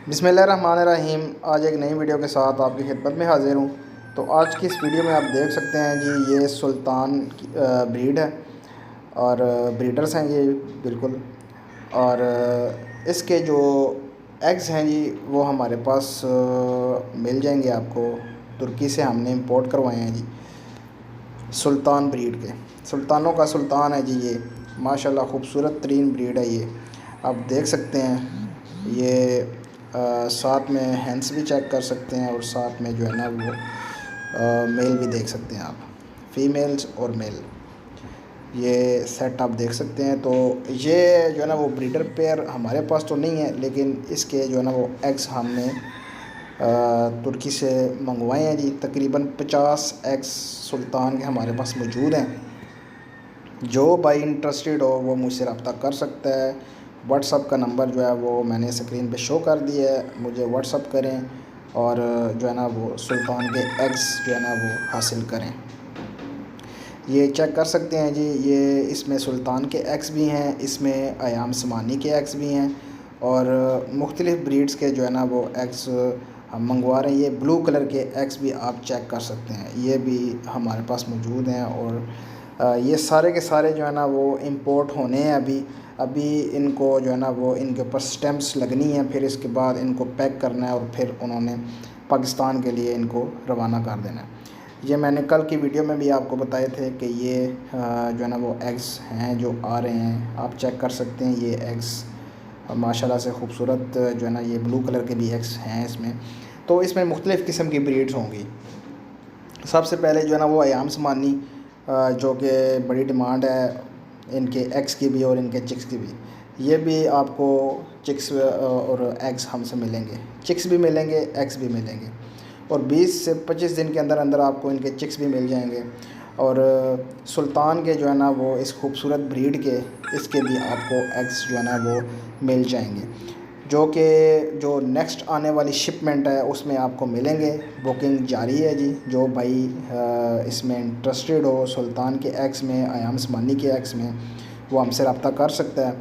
बिस्मिल्लाहिर्रहमानिर्रहीम। आज एक नई वीडियो के साथ आपकी खिदमत में हाज़िर हूँ। तो आज की इस वीडियो में आप देख सकते हैं जी, ये सुल्तान की ब्रीड है और ब्रीडर्स हैं ये बिल्कुल। और इसके जो एग्स हैं जी, वो हमारे पास मिल जाएंगे आपको। तुर्की से हमने इंपोर्ट करवाए हैं जी, सुल्तान ब्रीड के। सुल्तानों का सुल्तान है जी ये, माशाल्लाह खूबसूरत तरीन ब्रीड है ये। आप देख सकते हैं ये साथ में हैंड्स भी चेक कर सकते हैं और साथ में जो है ना वो मेल भी देख सकते हैं आप, फीमेल्स और मेल। ये सेट आप देख सकते हैं। तो ये जो है ना वो ब्रीडर पेयर हमारे पास तो नहीं है, लेकिन इसके जो है ना वो एग्स हमने तुर्की से मंगवाए हैं जी। तकरीबन 50 एग्स सुल्तान के हमारे पास मौजूद हैं। जो भाई इंटरेस्टेड हो वो मुझसे रब्ता कर सकता है। व्हाट्सअप का नंबर जो है वो मैंने स्क्रीन पे शो कर दिया है, मुझे व्हाट्सअप करें और जो है ना वो सुल्तान के एग्स जो है ना वो हासिल करें। ये चेक कर सकते हैं जी, ये इसमें सुल्तान के एग्स भी हैं, इसमें अयाम समानी के एग्स भी हैं और मुख्तलिफ़ ब्रीड्स के जो है ना वो एग्स हम मंगवा रहे हैं। ये ब्लू कलर के एग्स भी आप चेक कर सकते हैं, ये भी हमारे पास मौजूद हैं। और ये सारे के सारे जो है ना वो इंपोर्ट होने हैं अभी इनको जो है ना वो इनके ऊपर स्टैम्प्स लगनी है, फिर इसके बाद इनको पैक करना है और फिर उन्होंने पाकिस्तान के लिए इनको रवाना कर देना है। ये मैंने कल की वीडियो में भी आपको बताए थे कि ये जो है ना वो एग्स हैं जो आ रहे हैं, आप चेक कर सकते हैं। ये एग्स माशाल्लाह से खूबसूरत जो है ना ये ब्लू कलर के भी एग्स हैं इसमें। तो इसमें मुख्तलिफ़ किस्म की ब्रीड्स होंगी। सबसे पहले जो है ना वो अयाम समानी, जो कि बड़ी डिमांड है इनके एग्स की भी और इनके चिक्स की भी। ये भी आपको चिक्स और एग्स हमसे मिलेंगे, चिक्स भी मिलेंगे, एग्स भी मिलेंगे। और 20 से 25 दिन के अंदर अंदर आपको इनके चिक्स भी मिल जाएंगे। और सुल्तान के जो है ना वो इस खूबसूरत ब्रीड के इसके भी आपको एग्स जो है ना वो मिल जाएंगे, जो नेक्स्ट आने वाली शिपमेंट है उसमें आपको मिलेंगे। बुकिंग जारी है जी। जो भाई इसमें इंटरेस्टेड हो सुल्तान के एग्स में, अयाम समानी के एग्स में, वो हमसे रब्ता कर सकता है।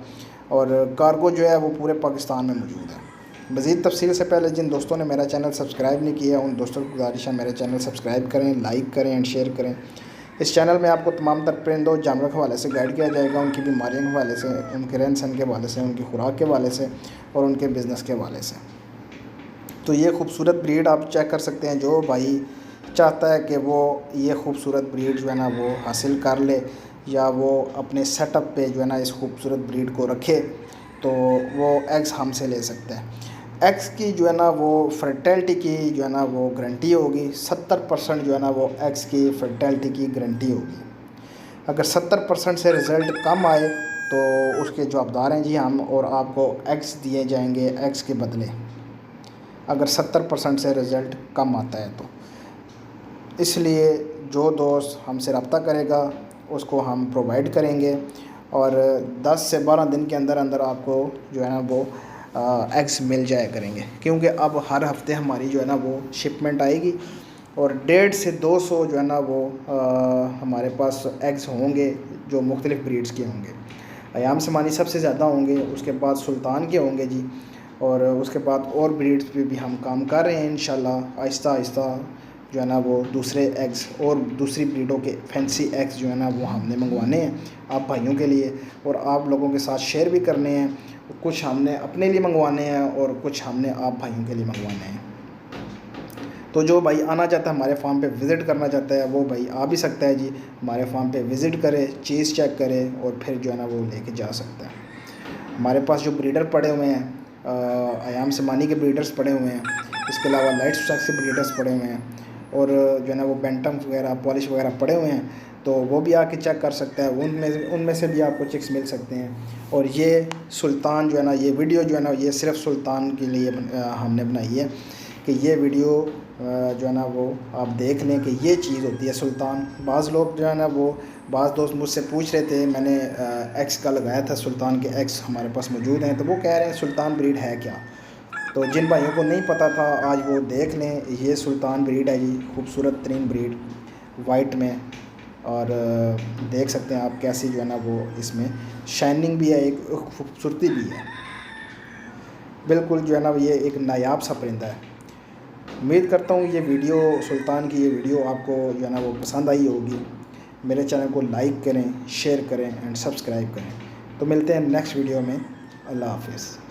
और कार्गो जो है वो पूरे पाकिस्तान में मौजूद है। मज़ीद तफसील से पहले जिन दोस्तों ने मेरा चैनल सब्सक्राइब नहीं किया उन दोस्तों की गुजारिश है मेरे चैनल सब्सक्राइब करें, लाइक करें एंड शेयर करें। इस चैनल में आपको तमाम तर परिंदों जानवरों के हवाले से गाइड किया जाएगा, उनकी बीमारियों के हवाले से, उनके रहन सहन के हवाले से, उनकी खुराक के हवाले से और उनके बिज़नेस के हवाले से। तो ये खूबसूरत ब्रीड आप चेक कर सकते हैं। जो भाई चाहता है कि वो ये खूबसूरत ब्रीड जो है ना वो हासिल कर ले या वो अपने सेटअप पे जो है ना इस खूबसूरत ब्रीड को रखे, तो वो एग्स हमसे ले सकता है। एग्स की जो है ना वो फर्टेलिटी की जो है ना वो गारंटी होगी। 70% जो है ना वो एग्स की फर्टेलिटी की गारंटी होगी। अगर 70% से रिज़ल्ट कम आए तो उसके जवाबदार हैं जी हम, और आपको एग्स दिए जाएंगे एग्स के बदले, अगर 70% से रिज़ल्ट कम आता है तो। इसलिए जो दोस्त हमसे रब्ता करेगा उसको हम प्रोवाइड करेंगे और 10 से 12 दिन के अंदर अंदर आपको जो है ना वो एग्स मिल जाया करेंगे। क्योंकि अब हर हफ्ते हमारी जो है ना वो शिपमेंट आएगी और 150 से 200 जो है ना वो हमारे पास एग्स होंगे जो मुख्तलिफ़ ब्रीड्स के होंगे। अयाम समानी सबसे ज़्यादा होंगे, उसके बाद सुल्तान के होंगे जी, और उसके बाद और ब्रीड्स पे भी हम काम कर रहे हैं। इंशाल्लाह आहिस्ता आहिस्ता जो है ना वो दूसरे एग्स और दूसरी ब्रीडों के फैंसी एग्स जो है ना वो हमने मंगवाने हैं आप भाइयों के लिए, और आप लोगों के साथ शेयर भी करने हैं। कुछ हमने अपने लिए मंगवाने हैं और कुछ हमने आप भाइयों के लिए मंगवाने हैं। तो जो भाई आना चाहता है हमारे फार्म पे विज़िट करना चाहता है वो भाई आ भी सकता है जी। हमारे फार्म पे विज़िट करे, चीज़ चेक करे और फिर जो है ना वो लेके जा सकता है। हमारे पास जो ब्रीडर पड़े हुए हैं, अयाम समानी के ब्रीडर्स पड़े हुए हैं, इसके अलावा लाइट स्टॉक के ब्रीडर्स पड़े हुए हैं और जो है ना वो बेंटम वगैरह, पॉलिश वगैरह पड़े हुए हैं, तो वो भी आके चेक कर सकता है। उनमें से भी आपको चिक्स मिल सकते हैं। और ये सुल्तान जो है ना, ये वीडियो जो है ना ये सिर्फ सुल्तान के लिए हमने बनाई है कि ये वीडियो जो है ना वो आप देख लें कि ये चीज़ होती है सुल्तान। बाज़ लोग जो है ना वो, बाज़ दोस्त मुझसे पूछ रहे थे, मैंने एक्स का लगाया था, सुल्तान के एक्स हमारे पास मौजूद हैं, तो वो कह रहे हैं सुल्तान ब्रीड है क्या। तो जिन भाइयों को नहीं पता था आज वो देख लें, ये सुल्तान ब्रीड है जी, खूबसूरत तरीन ब्रीड वाइट में। और देख सकते हैं आप कैसी जो है ना वो इसमें शाइनिंग भी है, एक खूबसूरती भी है। बिल्कुल जो है ना ये एक नायाब सा परिंदा है। उम्मीद करता हूँ ये वीडियो सुल्तान की ये वीडियो आपको जो है ना वो पसंद आई होगी। मेरे चैनल को लाइक करें, शेयर करें एंड सब्सक्राइब करें। तो मिलते हैं नेक्स्ट वीडियो में। अल्लाह हाफिज़।